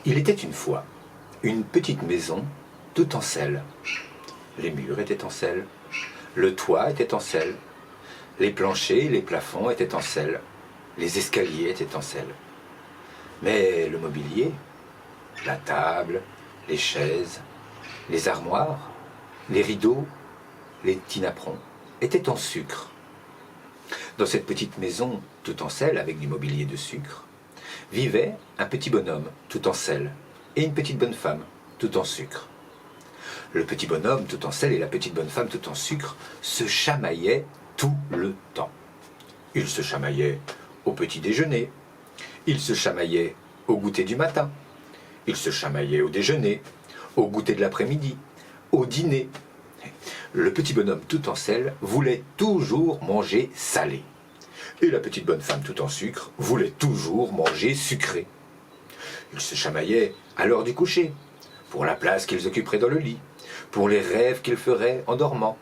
Il était une fois une petite maison toute en sel. Les murs étaient en sel, le toit était en sel, les planchers et les plafonds étaient en sel, les escaliers étaient en sel. Mais le mobilier, la table, les chaises, les armoires, les rideaux, les petits napperons étaient en sucre. Dans cette petite maison tout en sel avec du mobilier de sucre, vivait un petit bonhomme tout en sel et une petite bonne femme tout en sucre. Le petit bonhomme tout en sel et la petite bonne femme tout en sucre se chamaillaient tout le temps. Ils se chamaillaient au petit déjeuner, ils se chamaillaient au goûter du matin, ils se chamaillaient au déjeuner, au goûter de l'après-midi, au dîner. Le petit bonhomme tout en sel voulait toujours manger salé. Et la petite bonne femme tout en sucre voulait toujours manger sucré. Ils se chamaillaient à l'heure du coucher, pour la place qu'ils occuperaient dans le lit, pour les rêves qu'ils feraient en dormant.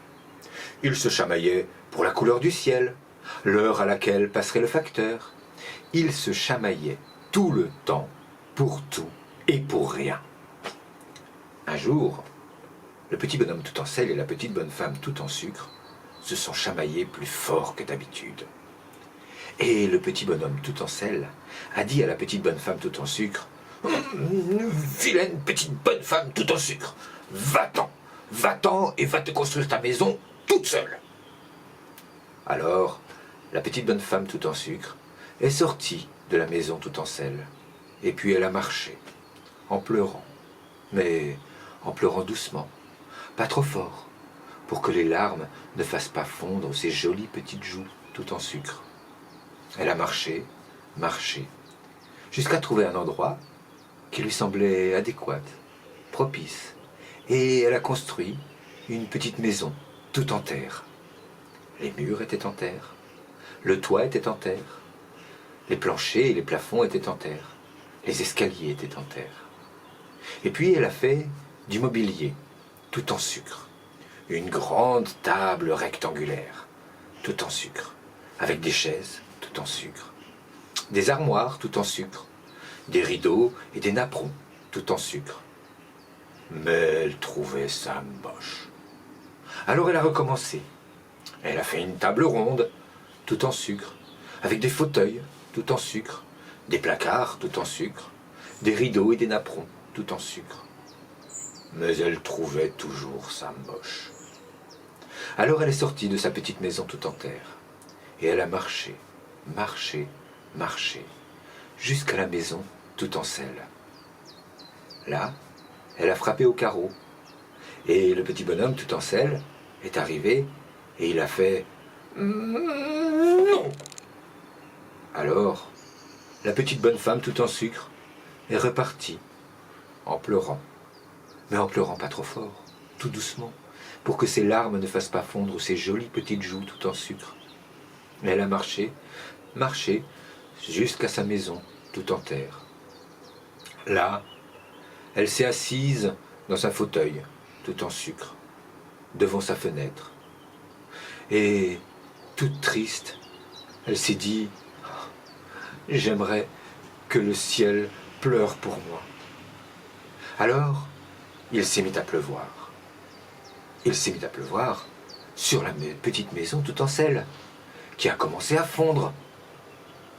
Ils se chamaillaient pour la couleur du ciel, l'heure à laquelle passerait le facteur. Ils se chamaillaient tout le temps, pour tout et pour rien. Un jour, le petit bonhomme tout en sel et la petite bonne femme tout en sucre se sont chamaillés plus fort que d'habitude. Et le petit bonhomme tout en sel a dit à la petite bonne femme tout en sucre « Vilaine petite bonne femme tout en sucre, va-t'en et va te construire ta maison toute seule !» Alors, la petite bonne femme tout en sucre est sortie de la maison tout en sel, et puis elle a marché, en pleurant, mais en pleurant doucement, pas trop fort, pour que les larmes ne fassent pas fondre ses jolies petites joues tout en sucre. Elle a marché, jusqu'à trouver un endroit qui lui semblait adéquat, propice, et elle a construit une petite maison tout en terre. Les murs étaient en terre, le toit était en terre, les planchers et les plafonds étaient en terre, les escaliers étaient en terre. Et puis elle a fait du mobilier tout en sucre, une grande table rectangulaire tout en sucre, avec des chaises tout en sucre, des armoires tout en sucre, des rideaux et des napperons tout en sucre. Mais elle trouvait ça moche. Alors elle a recommencé. Elle a fait une table ronde tout en sucre, avec des fauteuils tout en sucre, des placards tout en sucre, des rideaux et des napperons tout en sucre. Mais elle trouvait toujours ça moche. Alors elle est sortie de sa petite maison tout en terre, et elle a marché, jusqu'à la maison tout en sel. Là, elle a frappé au carreau, et le petit bonhomme tout en sel est arrivé, et il a fait « Non !» Alors, la petite bonne femme tout en sucre est repartie, en pleurant, mais en pleurant pas trop fort, tout doucement, pour que ses larmes ne fassent pas fondre ses jolies petites joues tout en sucre. Elle a marché, jusqu'à sa maison tout en terre. Là, elle s'est assise dans un fauteuil tout en sucre, devant sa fenêtre. Et, toute triste, elle s'est dit « J'aimerais que le ciel pleure pour moi. » Alors, il s'est mis à pleuvoir. Il s'est mis à pleuvoir sur la petite maison tout en sel, qui a commencé à fondre.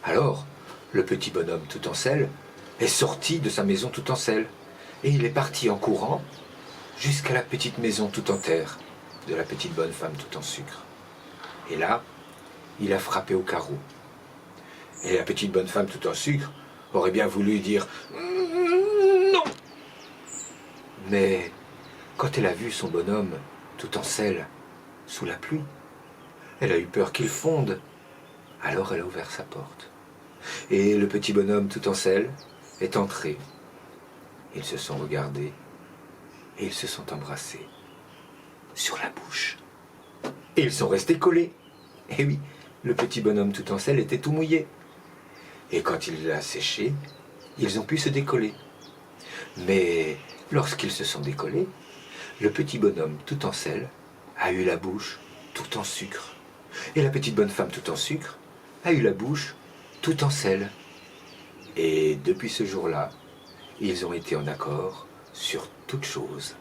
Alors, le petit bonhomme tout en sel est sorti de sa maison tout en sel, et il est parti en courant jusqu'à la petite maison tout en terre de la petite bonne femme tout en sucre. Et là, il a frappé au carreau. Et la petite bonne femme tout en sucre aurait bien voulu dire « Non !» Mais quand elle a vu son bonhomme tout en sel sous la pluie, elle a eu peur qu'il fonde. Alors elle a ouvert sa porte. Et le petit bonhomme tout en sel est entré. Ils se sont regardés et ils se sont embrassés sur la bouche. Et ils sont restés collés. Et oui, le petit bonhomme tout en sel était tout mouillé. Et quand il l'a séché, ils ont pu se décoller. Mais lorsqu'ils se sont décollés, le petit bonhomme tout en sel a eu la bouche tout en sucre. Et la petite bonne femme tout en sucre a eu la bouche tout en sel. Et depuis ce jour-là, Ils ont été en accord sur toute chose.